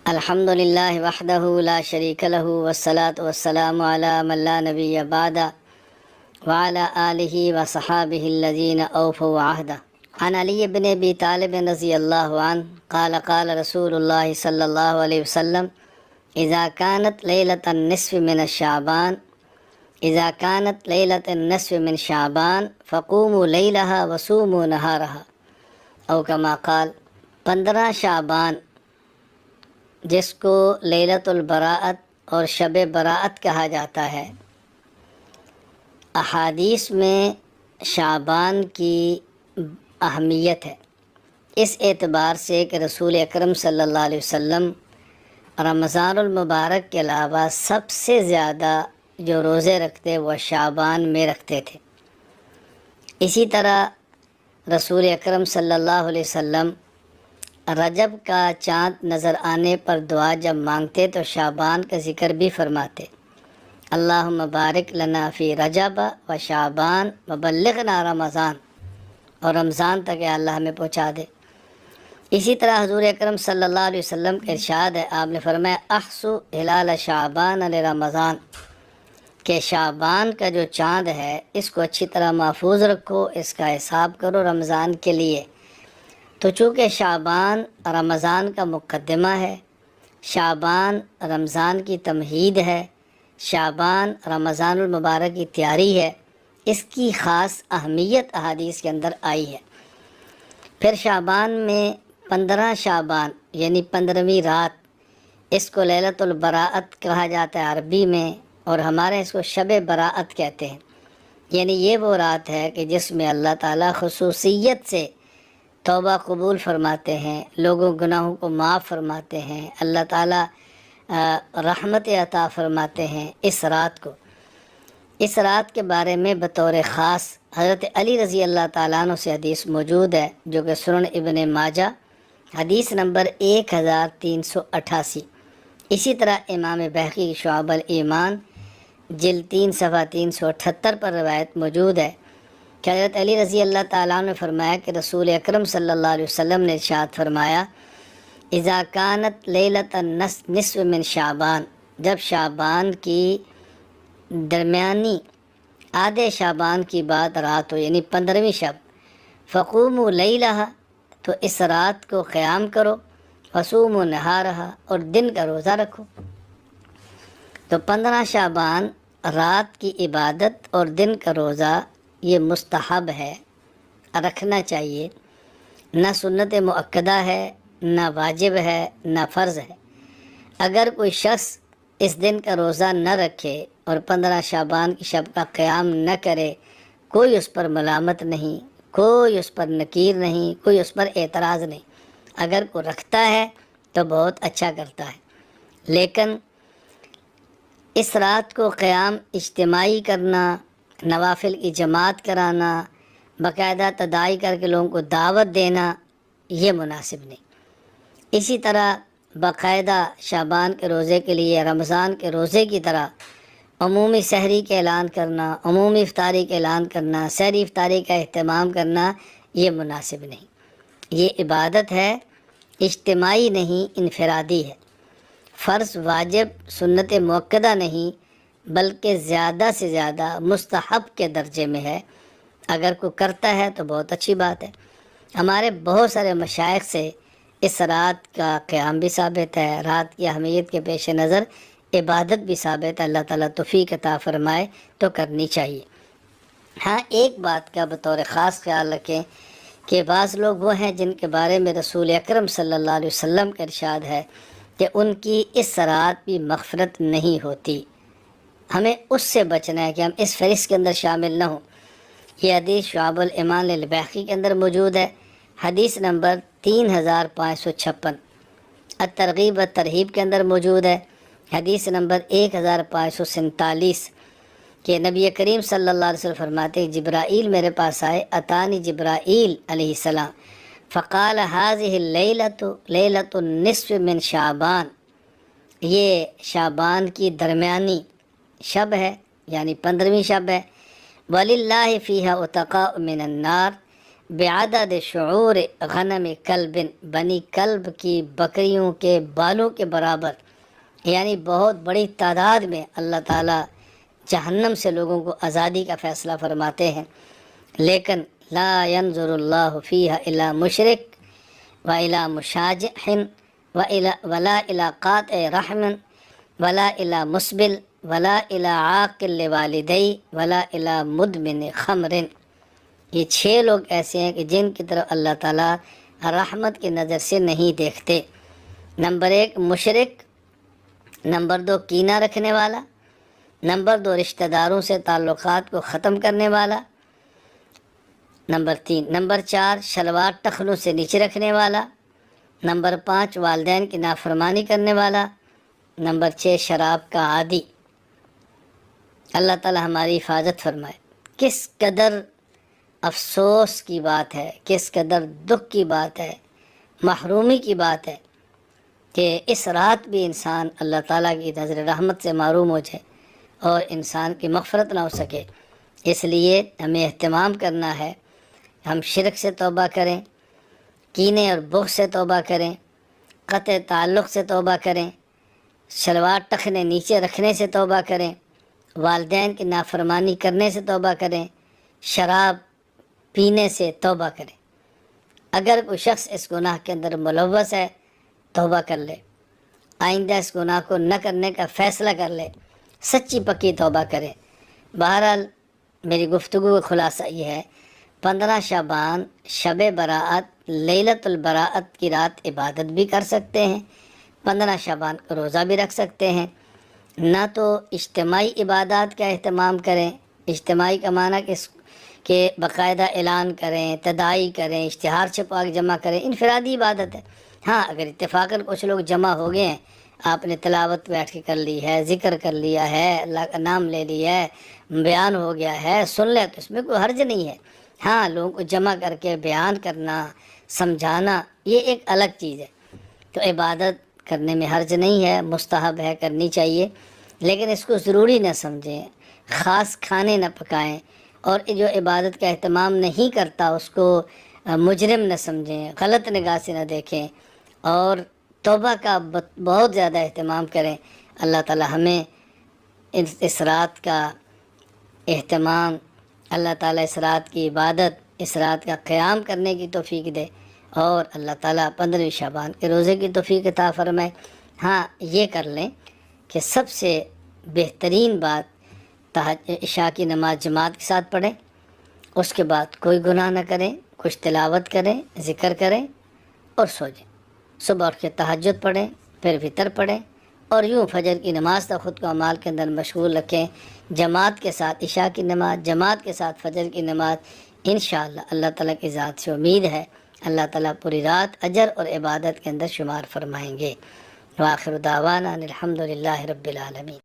الحمد للہ وحدہ لا شریک لہ والصلاة والسلام علی من لا نبی بعدہ وعلی آلہ وصحابہ الذین اوفوا عہدہ۔ عن علی بن ابی طالب رضی اللہ عنہ قال قال رسول اللہ صلی اللہ علیہ وسلم اذا كانت لیلۃ النصف من شعبان اذا كانت لیلۃ النصف من شعبان فقوموا لیلها وصوموا نہارها او کما قال۔ 15 شعبان جس کو لیلۃ البراءت اور شب براءت کہا جاتا ہے، احادیث میں شعبان کی اہمیت ہے اس اعتبار سے کہ رسول اکرم صلی اللہ علیہ وسلم رمضان المبارک کے علاوہ سب سے زیادہ جو روزے رکھتے وہ شعبان میں رکھتے تھے۔ اسی طرح رسول اکرم صلی اللہ علیہ وسلم رجب کا چاند نظر آنے پر دعا جب مانگتے تو شعبان کا ذکر بھی فرماتے، اللہم بارک لنا فی رجب و شعبان وبلغنا رمضان، اور رمضان تک اے اللہ ہمیں پہنچا دے۔ اسی طرح حضور اکرم صلی اللہ علیہ وسلم کا ارشاد ہے، آپ نے فرمایا احسو ہلال شعبان لرمضان، کہ شعبان کا جو چاند ہے اس کو اچھی طرح محفوظ رکھو، اس کا حساب کرو رمضان کے لیے۔ تو چونکہ شعبان رمضان کا مقدمہ ہے، شعبان رمضان کی تمہید ہے، شعبان رمضان المبارک کی تیاری ہے، اس کی خاص اہمیت احادیث کے اندر آئی ہے۔ پھر شعبان میں 15 شعبان یعنی 15ویں رات، اس کو لیلۃ البراءت کہا جاتا ہے عربی میں، اور ہمارے اس کو شب براءت کہتے ہیں۔ یعنی یہ وہ رات ہے کہ جس میں اللہ تعالیٰ خصوصیت سے توبہ قبول فرماتے ہیں، لوگوں گناہوں کو معاف فرماتے ہیں، اللہ تعالیٰ رحمت عطا فرماتے ہیں اس رات کو۔ اس رات کے بارے میں بطور خاص حضرت علی رضی اللہ تعالیٰ عنہ سے حدیث موجود ہے جو کہ سنن ابن ماجہ حدیث نمبر 1388۔ اسی طرح امام بہقی شعب الایمان جلد 3 صفحہ 378 پر روایت موجود ہے کہ حضرت علی رضی اللہ تعالیٰ نے فرمایا کہ رسول اکرم صلی اللہ علیہ وسلم نے ارشاد فرمایا، اذا كانت لیلۃ النصف من شعبان، جب شعبان کی درمیانی آدھے شعبان کی بعد رات ہو یعنی 15ویں شب، فقوموا لیلہا، تو اس رات کو قیام کرو، وصوموا نہارہا، اور دن کا روزہ رکھو۔ تو 15 شعبان رات کی عبادت اور دن کا روزہ یہ مستحب ہے، رکھنا چاہیے، نہ سنت مؤکدہ ہے، نہ واجب ہے، نہ فرض ہے۔ اگر کوئی شخص اس دن کا روزہ نہ رکھے اور 15 شعبان کی شب کا قیام نہ کرے، کوئی اس پر ملامت نہیں، کوئی اس پر نکیر نہیں، کوئی اس پر اعتراض نہیں۔ اگر کوئی رکھتا ہے تو بہت اچھا کرتا ہے، لیکن اس رات کو قیام اجتماعی کرنا، نوافل کی جماعت کرانا، باقاعدہ تداعی کر کے لوگوں کو دعوت دینا، یہ مناسب نہیں۔ اسی طرح باقاعدہ شعبان کے روزے کے لیے رمضان کے روزے کی طرح عمومی سحری کا اعلان کرنا، عمومی افطاری کا اعلان کرنا، سحری افطاری کا اہتمام کرنا، یہ مناسب نہیں۔ یہ عبادت ہے، اجتماعی نہیں، انفرادی ہے، فرض واجب سنت مؤکدہ نہیں، بلکہ زیادہ سے زیادہ مستحب کے درجے میں ہے۔ اگر کوئی کرتا ہے تو بہت اچھی بات ہے۔ ہمارے بہت سارے مشائخ سے اس رات کا قیام بھی ثابت ہے، رات کی اہمیت کے پیش نظر عبادت بھی ثابت ہے۔ اللہ تعالیٰ توفیق عطا فرمائے تو کرنی چاہیے۔ ہاں، ایک بات کا بطور خاص خیال رکھیں کہ بعض لوگ وہ ہیں جن کے بارے میں رسول اکرم صلی اللہ علیہ وسلم کا ارشاد ہے کہ ان کی اس رات بھی مغفرت نہیں ہوتی۔ ہمیں اس سے بچنا ہے کہ ہم اس فہرست کے اندر شامل نہ ہوں۔ یہ حدیث شعب الایمان للبیہقی کے اندر موجود ہے، حدیث نمبر 3556۔ الترغیب والترہیب کے اندر موجود ہے، حدیث نمبر 1547، کہ نبی کریم صلی اللہ علیہ وسلم فرماتے ہیں جبرائیل میرے پاس آئے، اتانی جبرائیل علیہ السلام فقال هذه الليلة لیلۃ النصف من شعبان، یہ شعبان کی درمیانی شب ہے یعنی 15ویں شب ہے، وَلِلَّهِ فِيهَا عُتَقَاءُ مِنَ النَّارِ، بعدد شعور غنم کلب، بنی کلب کی بکریوں کے بالوں کے برابر، یعنی بہت بڑی تعداد میں اللہ تعالیٰ جہنم سے لوگوں کو آزادی کا فیصلہ فرماتے ہیں۔ لیکن لا ينظر اللہ فیہا الی مشرک و الی مشاجح ولا الی قاطع رحم ولا الی مسبل ولا الی عاقل لوالدی ولا الی مدمن خمر۔ یہ 6 لوگ ایسے ہیں کہ جن کی طرف اللہ تعالیٰ رحمت کی نظر سے نہیں دیکھتے۔ نمبر 1 مشرک، نمبر 2 کینہ رکھنے والا، نمبر 2 رشتہ داروں سے تعلقات کو ختم کرنے والا، نمبر 4 شلوار ٹخنوں سے نیچے رکھنے والا، نمبر 5 والدین کی نافرمانی کرنے والا، نمبر 6 شراب کا عادی۔ اللہ تعالی ہماری حفاظت فرمائے۔ کس قدر افسوس کی بات ہے، کس قدر دکھ کی بات ہے، محرومی کی بات ہے کہ اس رات بھی انسان اللہ تعالیٰ کی نظر رحمت سے محروم ہو جائے اور انسان کی مغفرت نہ ہو سکے۔ اس لیے ہمیں اہتمام کرنا ہے، ہم شرک سے توبہ کریں، کینے اور بغض سے توبہ کریں، قطع تعلق سے توبہ کریں، شلوار ٹخنے نیچے رکھنے سے توبہ کریں، والدین کی نافرمانی کرنے سے توبہ کریں، شراب پینے سے توبہ کریں۔ اگر کوئی شخص اس گناہ کے اندر ملوث ہے توبہ کر لے، آئندہ اس گناہ کو نہ کرنے کا فیصلہ کر لے، سچی پکی توبہ کرے۔ بہرحال میری گفتگو کا خلاصہ یہ ہے، 15 شعبان شب براءت لیلۃ البراءت کی رات عبادت بھی کر سکتے ہیں، 15 شعبان کا روزہ بھی رکھ سکتے ہیں۔ نہ تو اجتماعی عبادات کا اہتمام کریں، اجتماعی کا معنی کہ باقاعدہ اعلان کریں، تداعی کریں، اشتہار چھپا کے جمع کریں، انفرادی عبادت ہے۔ ہاں اگر اتفاقاً کچھ لوگ جمع ہو گئے ہیں، آپ نے تلاوت بیٹھ کے کر لی ہے، ذکر کر لیا ہے، اللہ کا نام لے لیا ہے، بیان ہو گیا ہے، سن لے، تو اس میں کوئی حرج نہیں ہے۔ ہاں لوگوں کو جمع کر کے بیان کرنا، سمجھانا، یہ ایک الگ چیز ہے۔ تو عبادت کرنے میں حرج نہیں ہے، مستحب ہے، کرنی چاہیے، لیکن اس کو ضروری نہ سمجھیں، خاص کھانے نہ پکائیں، اور جو عبادت کا اہتمام نہیں کرتا اس کو مجرم نہ سمجھیں، غلط نگاہ سے نہ دیکھیں، اور توبہ کا بہت زیادہ اہتمام کریں۔ اللہ تعالی ہمیں اس رات کا اہتمام، اللہ تعالیٰ اس رات کی عبادت، اس رات کا قیام کرنے کی توفیق دے، اور اللہ تعالیٰ 15 شعبان کے روزے کی توفیق عطا فرمائے۔ ہاں یہ کر لیں کہ سب سے بہترین بات عشاء کی نماز جماعت کے ساتھ پڑھیں، اس کے بعد کوئی گناہ نہ کریں، کچھ تلاوت کریں، ذکر کریں اور سو جائیں۔ صبح اٹھ کے تہجد پڑھیں، پھر وتر پڑھیں، اور یوں فجر کی نماز تک خود کو اعمال کے اندر مشغول رکھیں، جماعت کے ساتھ عشاء کی نماز، جماعت کے ساتھ فجر کی نماز۔ انشاءاللہ اللہ تعالیٰ کی ذات سے امید ہے اللہ تعالیٰ پوری رات اجر اور عبادت کے اندر شمار فرمائیں گے۔ وآخر دعوانا الحمدللہ رب العالمین۔